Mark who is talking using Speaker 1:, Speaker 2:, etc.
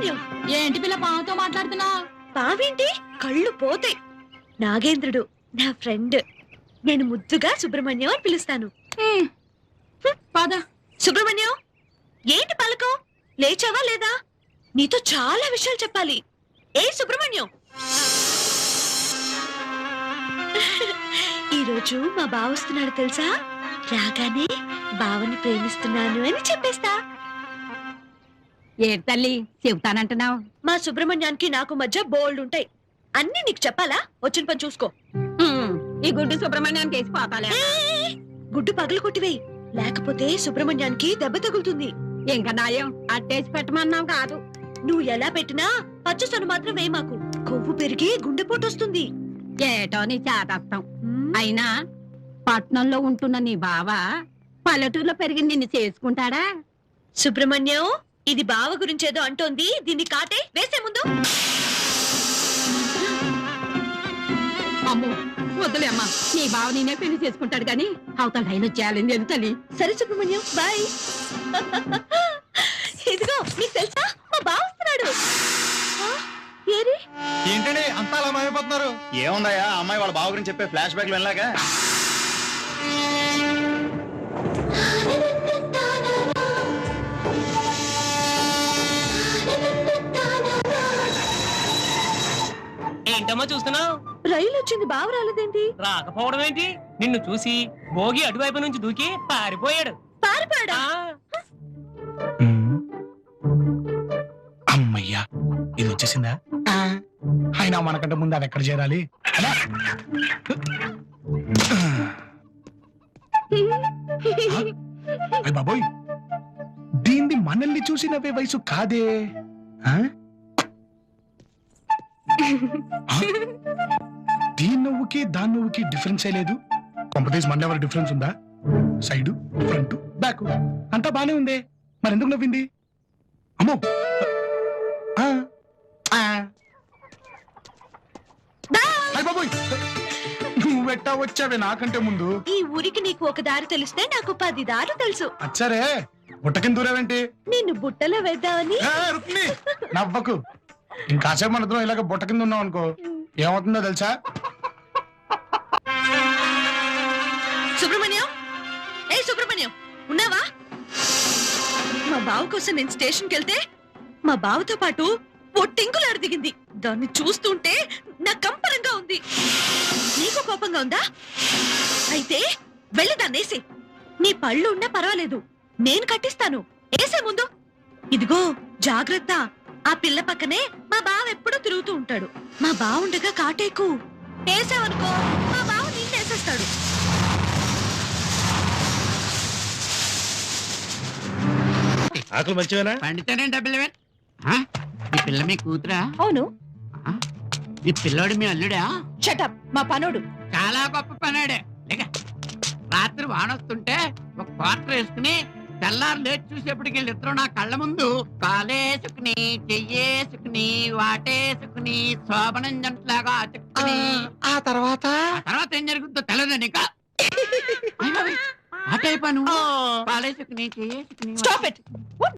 Speaker 1: సుబ్రహ్మణ్యం,
Speaker 2: ఏంటి పిల్ల పావుతో మాట్లాడుతున్నావు?
Speaker 1: పావేంటి? కళ్ళు పోతాయి. నాగేంద్రుడు నా ఫ్రెండ్. నేను ముద్దుగా సుబ్రహ్మణ్యం అని పిలుస్తాను.
Speaker 2: పద.
Speaker 1: సుబ్రహ్మణ్యం, ఏంటి పలకం? లేచావా లేదా? నీతో చాలా విషయాలు చెప్పాలి. ఏ సుబ్రహ్మణ్యం, ఈరోజు మా బావ వస్తున్నాడు తెలుసా? రాగానే బావని ప్రేమిస్తున్నాను అని చెప్పేస్తా.
Speaker 2: ఏంటి తల్లి చెబుతానంటున్నావు?
Speaker 1: మా సుబ్రహ్మణ్యానికి నాకు మధ్య బోల్డ్ ఉంటాయి. అన్ని నీకు చెప్పాలా? వచ్చిన పని చూసుకో.
Speaker 2: ఈ గుడ్డు సుబ్రహ్మణ్యానికి వేసి పోతాలే.
Speaker 1: గుడ్డు పగలు కొట్టివేయి, లేకపోతే సుబ్రహ్మణ్యానికి దెబ్బ తగులుతుంది.
Speaker 2: ఇంకా నాయం అట్టేసి పెట్టమన్నావు కాదు.
Speaker 1: నువ్వు ఎలా పెట్టినా పచ్చసొన మాత్రం వేయి. మాకు కొవ్వు పెరిగి గుండెపోటు వస్తుంది.
Speaker 2: ఏటో నీ చేతస్తాం. అయినా పట్నంలో ఉంటున్న నీ బావ పల్లెటూరులో పెరిగి నిన్ను చేసుకుంటాడా?
Speaker 1: సుబ్రహ్మణ్యం, ఇది బావ గురించేదో అంటోంది. దీన్ని కాటే వేసే ముందు.
Speaker 2: అమ్మో వద్దులే అమ్మా, నీ బావ నేనే పెళ్లి చేసుకుంటాడు గాని అవతల లైన్ వచ్చేయాలని లేదు తల్లి.
Speaker 1: సరే సుబ్రహ్మణ్యం, బాయ్. ఇదిగో నీకు తెలుసా, మా బావ వస్తున్నాడు. ఏరి
Speaker 3: ఏంటండి అంతా అలా మాయపోతున్నారు? ఏముందయ్యా, అమ్మాయి వాళ్ళ బావ గురించి చెప్పే ఫ్లాష్ బ్యాక్ వెళ్ళాగా.
Speaker 4: ఏంటమ్మా చూస్తున్నావు?
Speaker 1: రైలు వచ్చింది, బావ రాలేదేంటి?
Speaker 4: రాకపోవడం ఏంటి? నిన్ను చూసి భోగి అటువైపు నుంచి దూకి పారిపోయాడు.
Speaker 1: పారిపోయాడా?
Speaker 5: అమ్మయ్యా, ఇది వచ్చేసిందా? అయినా మనకంటే ముందు అది ఎక్కడ చేరాలి? అయ్ బాబోయ్, దీన్ని మనల్ని చూసి నవ్వే వయసు కాదే. దీని నువ్వుకి దాని నువ్వుకి డిఫరెన్స్ లేదు. కొంపతీసి మన ఎవరి డిఫరెన్స్ ఉందా? సైడ్, ఫ్రంట్, బ్యాక్ అంతా బానే ఉందే, మరి ఎందుకు నవ్వింది? అమ్మో, బాబోయ్, నువ్వెట్టా వచ్చావే నాకంటే ముందు?
Speaker 1: ఈ ఊరికి నీకు ఒక దారి తెలిస్తే నాకు 10 దారులు తెలుసు.
Speaker 5: అచ్చారే, బుట్టకింద దూరావేంటి?
Speaker 1: నిన్ను బుట్టలో వేద్దామని.
Speaker 5: రుక్మి, నవ్వకు. ఇంకాసేపు మన ఇద్దరం ఇలాగ బుట్ట కింద ఉన్నాం అనుకో, ఏమవుతుందో తెలుసా?
Speaker 1: సుబ్రహ్మణ్యం, ఏ సుబ్రహ్మణ్యం, ఉన్నావా? మా బావ కోసం నేను స్టేషన్కి వెళ్తే మా బావతో పాటు పొట్టింకులాడు దిగింది. దాన్ని చూస్తుంటే నా కంపరంగా ఉంది. నీకు కోపంగా ఉందా? అయితే వెళ్ళి దాన్ని వేసి. నీ పళ్ళు ఉన్నా పర్వాలేదు, నేను కట్టిస్తాను. వేసే ముందు. ఇదిగో జాగ్రత్త, ఆ పిల్ల పక్కనే మా బావ ఎప్పుడూ తిరుగుతూ ఉంటాడు. మా బావ ఉండగా కాటేకు. వేసావనుకో మా బావ నిన్నేసేస్తాడు.
Speaker 3: ఆకులు మంచివేనా?
Speaker 6: పండితేనే డబ్బులు ఈ పిల్ల మీ కూతురా?
Speaker 1: అవును.
Speaker 6: ఈ పిల్లోడు మీ అల్లుడా?
Speaker 1: షటప్, మా పనోడు.
Speaker 6: చాలా గొప్ప పనాడే. రాత్రి వానొస్తుంటే ఒక క్వార్టర్ వేసుకుని తెల్లారు లేచి చూసేప్పటికి వీళ్ళిద్దరూ నా కళ్ళ ముందు కాలేసుకుని చెయ్యేసుకుని వాటేసుకుని శోభనం జంటలాగా అతుక్కుని
Speaker 5: ఆ తర్వాత
Speaker 6: ఏం జరుగుతుందో తెలియదు నీకు. అటైపోను కాలేసుకుని చెయ్యేసుకుని